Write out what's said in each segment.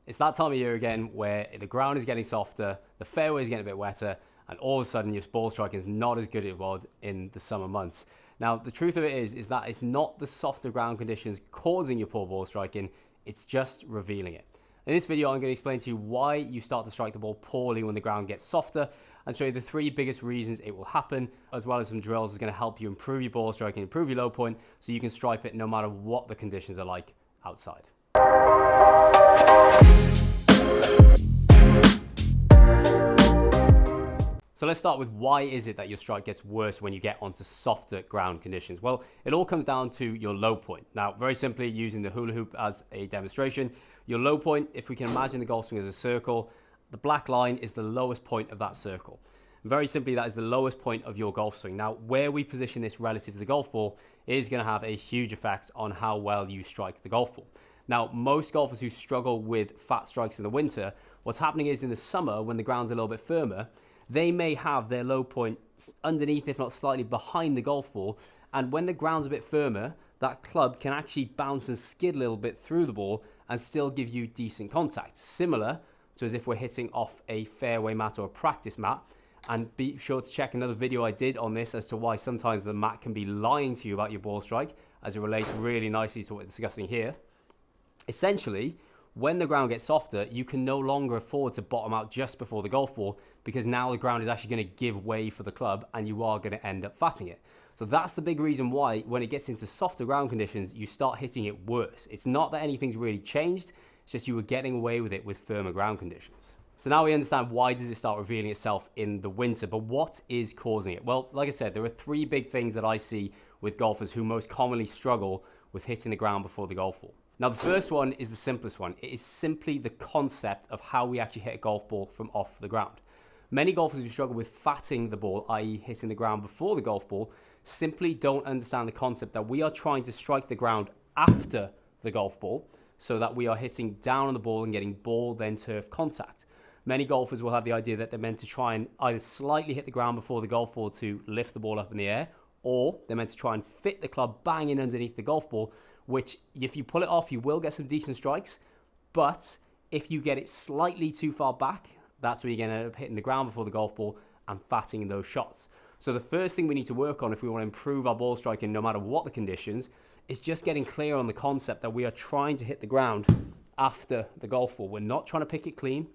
It's that time of year again where the ground is getting softer, the fairway is getting a bit wetter, and all of a sudden your ball striking is not as good as it was in the summer months. Now, the truth of it is that it's not the softer ground conditions causing your poor ball striking, it's just revealing it. In this video, I'm going to explain to you why you start to strike the ball poorly when the ground gets softer, and show you the 3 biggest reasons it will happen, as well as some drills that's going to help you improve your ball striking, improve your low point, so you can stripe it no matter what the conditions are like outside. So let's start with why is it that your strike gets worse when you get onto softer ground conditions? Well, it all comes down to your low point. Now, very simply, using the hula hoop as a demonstration, your low point, if we can imagine the golf swing as a circle, the black line is the lowest point of that circle. Very simply, that is the lowest point of your golf swing. Now, where we position this relative to the golf ball is going to have a huge effect on how well you strike the golf ball. Now, most golfers who struggle with fat strikes in the winter, what's happening is in the summer, when the ground's a little bit firmer, they may have their low point underneath, if not slightly behind the golf ball. And when the ground's a bit firmer, that club can actually bounce and skid a little bit through the ball and still give you decent contact. Similar to as if we're hitting off a fairway mat or a practice mat. And be sure to check another video I did on this as to why sometimes the mat can be lying to you about your ball strike, as it relates really nicely to what we're discussing here. Essentially, when the ground gets softer, you can no longer afford to bottom out just before the golf ball, because now the ground is actually going to give way for the club and you are going to end up fatting it. So that's the big reason why when it gets into softer ground conditions, you start hitting it worse. It's not that anything's really changed, it's just you were getting away with it with firmer ground conditions. So now we understand why does it start revealing itself in the winter, but what is causing it? Well, like I said, there are 3 big things that I see with golfers who most commonly struggle with hitting the ground before the golf ball. Now, the first one is the simplest one. It is simply the concept of how we actually hit a golf ball from off the ground. Many golfers who struggle with fatting the ball, i.e. hitting the ground before the golf ball, simply don't understand the concept that we are trying to strike the ground after the golf ball, so that we are hitting down on the ball and getting ball then turf contact. Many golfers will have the idea that they're meant to try and either slightly hit the ground before the golf ball to lift the ball up in the air, or they're meant to try and fit the club banging underneath the golf ball, which if you pull it off, you will get some decent strikes. But if you get it slightly too far back, that's where you're going to end up hitting the ground before the golf ball and fatting those shots. So the first thing we need to work on if we want to improve our ball striking, no matter what the conditions, is just getting clear on the concept that we are trying to hit the ground after the golf ball. We're not trying to pick it clean,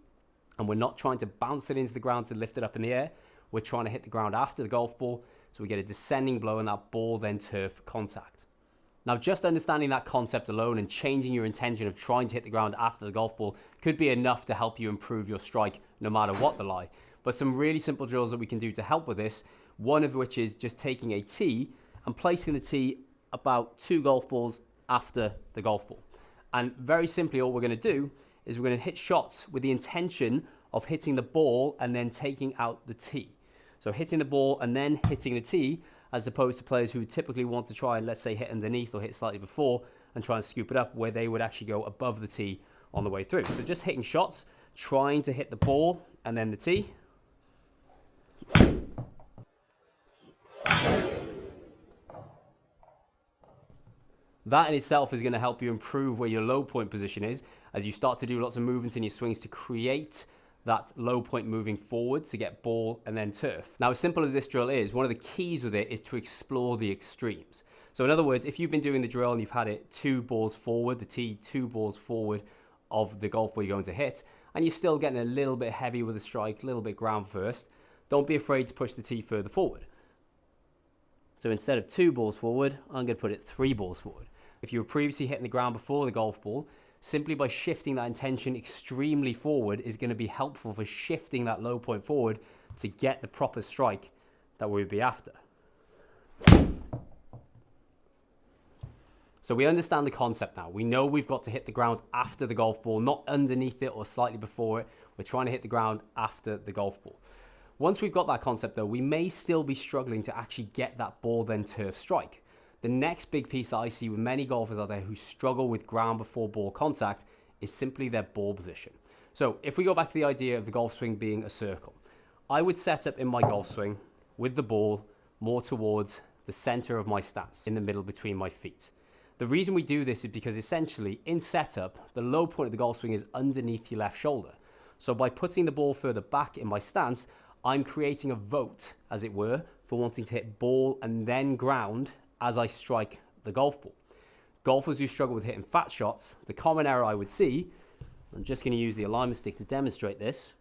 and we're not trying to bounce it into the ground to lift it up in the air. We're trying to hit the ground after the golf ball, so we get a descending blow and that ball then turf contact. Now, just understanding that concept alone and changing your intention of trying to hit the ground after the golf ball could be enough to help you improve your strike no matter what the lie. But some really simple drills that we can do to help with this, one of which is just taking a tee and placing the tee about 2 golf balls after the golf ball. And very simply, all we're going to do is we're going to hit shots with the intention of hitting the ball and then taking out the tee. So hitting the ball and then hitting the tee, as opposed to players who typically want to try and, let's say, hit underneath or hit slightly before and try and scoop it up, where they would actually go above the tee on the way through. So just hitting shots, trying to hit the ball and then the tee. That in itself is going to help you improve where your low point position is, as you start to do lots of movements in your swings to create that low point moving forward to get ball and then turf. Now, as simple as this drill is, one of the keys with it is to explore the extremes. So in other words, if you've been doing the drill and you've had it 2 balls forward, the tee 2 balls forward of the golf ball you're going to hit, and you're still getting a little bit heavy with the strike, a little bit ground first, don't be afraid to push the tee further forward. So instead of 2 balls forward, I'm going to put it 3 balls forward. If you were previously hitting the ground before the golf ball, simply by shifting that intention extremely forward is going to be helpful for shifting that low point forward to get the proper strike that we would be after. So we understand the concept now. We know we've got to hit the ground after the golf ball, not underneath it or slightly before it. We're trying to hit the ground after the golf ball. Once we've got that concept though, we may still be struggling to actually get that ball then turf strike. The next big piece that I see with many golfers out there who struggle with ground before ball contact is simply their ball position. So if we go back to the idea of the golf swing being a circle, I would set up in my golf swing with the ball more towards the center of my stance, in the middle between my feet. The reason we do this is because essentially in setup, the low point of the golf swing is underneath your left shoulder. So by putting the ball further back in my stance, I'm creating a vote, as it were, for wanting to hit ball and then ground as I strike the golf ball. Golfers who struggle with hitting fat shots, the common error I would see, I'm just going to use the alignment stick to demonstrate this,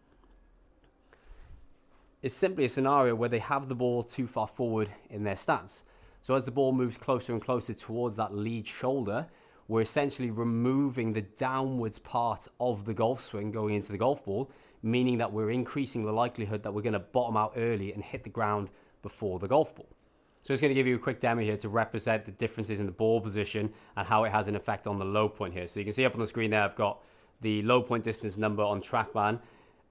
is simply a scenario where they have the ball too far forward in their stance. So as the ball moves closer and closer towards that lead shoulder, we're essentially removing the downwards part of the golf swing going into the golf ball, meaning that we're increasing the likelihood that we're going to bottom out early and hit the ground before the golf ball. So I'm just going to give you a quick demo here to represent the differences in the ball position and how it has an effect on the low point here. So you can see up on the screen there, I've got the low point distance number on TrackMan.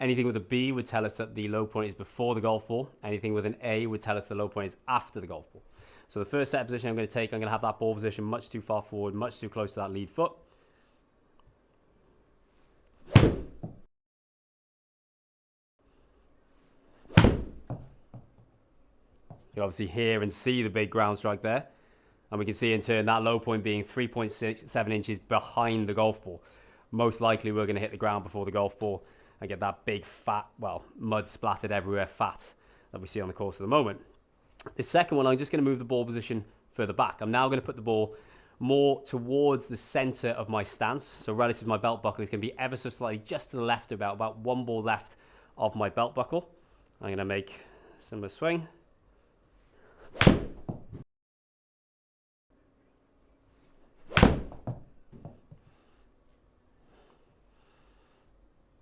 Anything with a B would tell us that the low point is before the golf ball. Anything with an A would tell us the low point is after the golf ball. So the first set position I'm going to take, I'm going to have that ball position much too far forward, much too close to that lead foot. You can obviously hear and see the big ground strike there. And we can see in turn that low point being 3.7 inches behind the golf ball. Most likely we're going to hit the ground before the golf ball and get that big fat, well, mud splattered everywhere fat that we see on the course at the moment. The second one, I'm just going to move the ball position further back. I'm now going to put the ball more towards the center of my stance. So relative to my belt buckle, it's going to be ever so slightly just to the left, about one ball left of my belt buckle. I'm going to make a similar swing.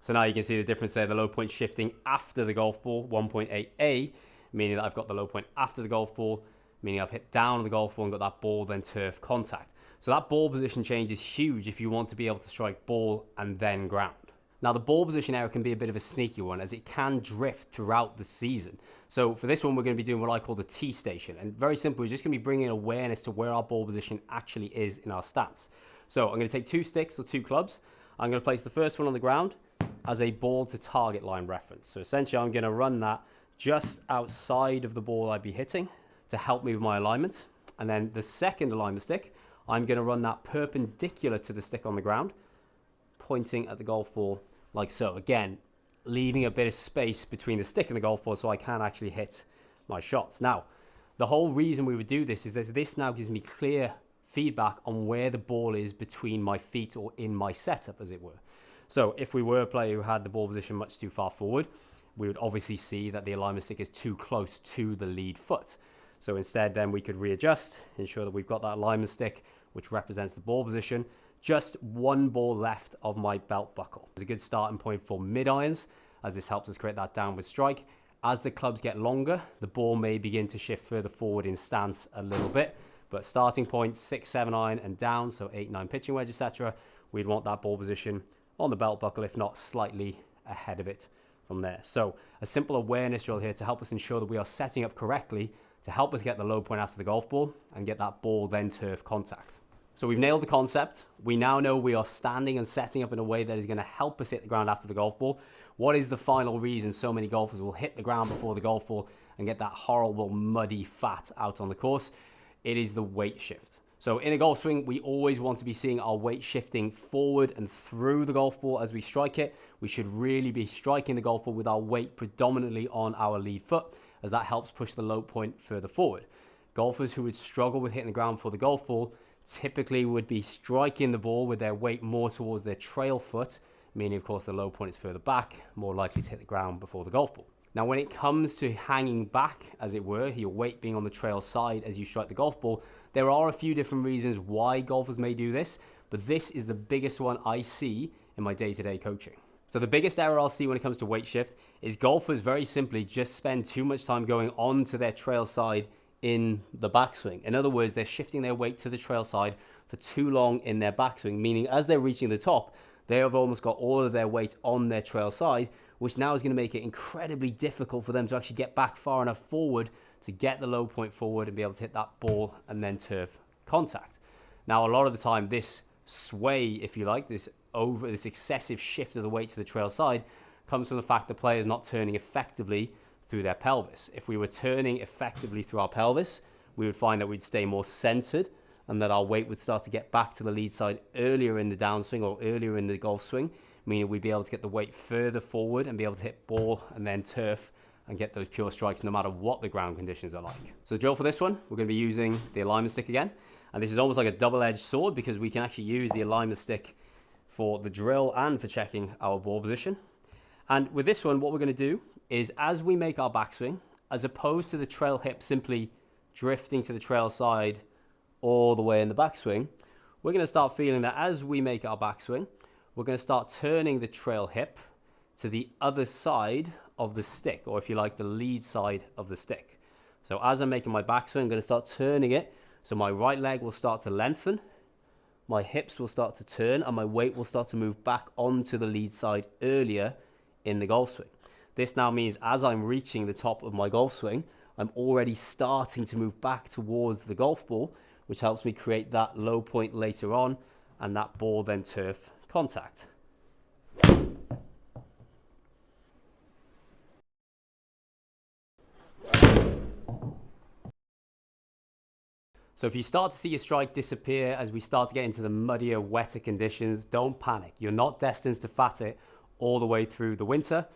So now you can see the difference there, the low point shifting after the golf ball, 1.8A, meaning that I've got the low point after the golf ball, meaning I've hit down on the golf ball and got that ball then turf contact. So that ball position change is huge if you want to be able to strike ball and then ground. Now the ball position error can be a bit of a sneaky one as it can drift throughout the season. So for this one, we're going to be doing what I call the T station. And very simple, we're just going to be bringing awareness to where our ball position actually is in our stance. So I'm going to take 2 sticks or 2 clubs. I'm going to place the first one on the ground as a ball to target line reference. So essentially I'm going to run that just outside of the ball I'd be hitting to help me with my alignment. And then the second alignment stick, I'm going to run that perpendicular to the stick on the ground, pointing at the golf ball like so. Again, leaving a bit of space between the stick and the golf ball so I can actually hit my shots. Now, the whole reason we would do this is that this now gives me clear feedback on where the ball is between my feet or in my setup, as it were. So if we were a player who had the ball position much too far forward, we would obviously see that the alignment stick is too close to the lead foot. So instead then we could readjust, ensure that we've got that alignment stick, which represents the ball position, just one ball left of my belt buckle. It's a good starting point for mid-irons, as this helps us create that downward strike. As the clubs get longer, the ball may begin to shift further forward in stance a little bit, but starting point 6, 7 iron and down, so 8, 9 pitching wedge, etc., we'd want that ball position on the belt buckle, if not slightly ahead of it from there. So a simple awareness drill here to help us ensure that we are setting up correctly to help us get the low point after the golf ball and get that ball then turf contact. So we've nailed the concept. We now know we are standing and setting up in a way that is going to help us hit the ground after the golf ball. What is the final reason so many golfers will hit the ground before the golf ball and get that horrible muddy fat out on the course? It is the weight shift. So in a golf swing, we always want to be seeing our weight shifting forward and through the golf ball as we strike it. We should really be striking the golf ball with our weight predominantly on our lead foot, as that helps push the low point further forward. Golfers who would struggle with hitting the ground before the golf ball typically would be striking the ball with their weight more towards their trail foot, meaning of course the low point is further back, more likely to hit the ground before the golf ball. Now when it comes to hanging back, as it were, your weight being on the trail side as you strike the golf ball, there are a few different reasons why golfers may do this, but this is the biggest one I see in my day-to-day coaching. So the biggest error I'll see when it comes to weight shift is golfers very simply just spend too much time going on to their trail side in the backswing. In other words, they're shifting their weight to the trail side for too long in their backswing, meaning as they're reaching the top, they have almost got all of their weight on their trail side, which now is going to make it incredibly difficult for them to actually get back far enough forward to get the low point forward and be able to hit that ball and then turf contact. Now, a lot of the time, this sway, if you like, this excessive shift of the weight to the trail side comes from the fact the player is not turning effectively through their pelvis. If we were turning effectively through our pelvis, we would find that we'd stay more centered and that our weight would start to get back to the lead side earlier in the downswing or earlier in the golf swing, meaning we'd be able to get the weight further forward and be able to hit ball and then turf and get those pure strikes no matter what the ground conditions are like. So the drill for this one, we're going to be using the alignment stick again. And this is almost like a double-edged sword because we can actually use the alignment stick for the drill and for checking our ball position. And with this one, what we're going to do is as we make our backswing, as opposed to the trail hip simply drifting to the trail side all the way in the backswing, we're going to start feeling that as we make our backswing, we're going to start turning the trail hip to the other side of the stick, or if you like, the lead side of the stick. So as I'm making my backswing, I'm going to start turning it. So my right leg will start to lengthen, my hips will start to turn, and my weight will start to move back onto the lead side earlier in the golf swing. This now means as I'm reaching the top of my golf swing, I'm already starting to move back towards the golf ball, which helps me create that low point later on and that ball then turf contact. So if you start to see your strike disappear as we start to get into the muddier, wetter conditions, don't panic. You're not destined to fat it all the way through the winter.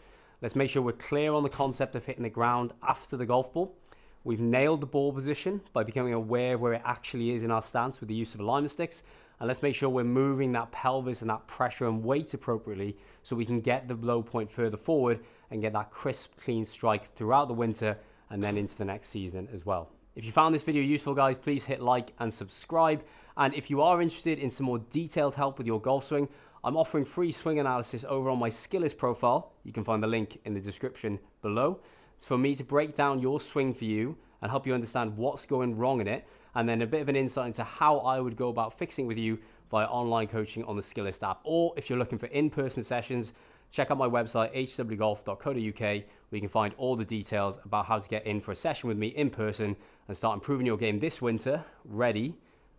Let's make sure we're clear on the concept of hitting the ground after the golf ball. We've nailed the ball position by becoming aware of where it actually is in our stance with the use of alignment sticks. And let's make sure we're moving that pelvis and that pressure and weight appropriately so we can get the low point further forward and get that crisp, clean strike throughout the winter and then into the next season as well. If you found this video useful, guys, please hit like and subscribe. And if you are interested in some more detailed help with your golf swing, I'm offering free swing analysis over on my Skillist profile. You can find the link in the description below. It's for me to break down your swing for you and help you understand what's going wrong in it, and then a bit of an insight into how I would go about fixing with you via online coaching on the Skillist app. Or if you're looking for in-person sessions, check out my website, hwgolf.co.uk, where you can find all the details about how to get in for a session with me in person and start improving your game this winter, ready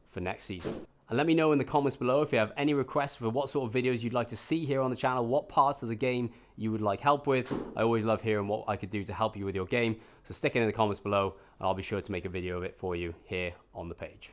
for next season. And let me know in the comments below if you have any requests for what sort of videos you'd like to see here on the channel, what parts of the game you would like help with. I always love hearing what I could do to help you with your game. So stick it in the comments below, and I'll be sure to make a video of it for you here on the page.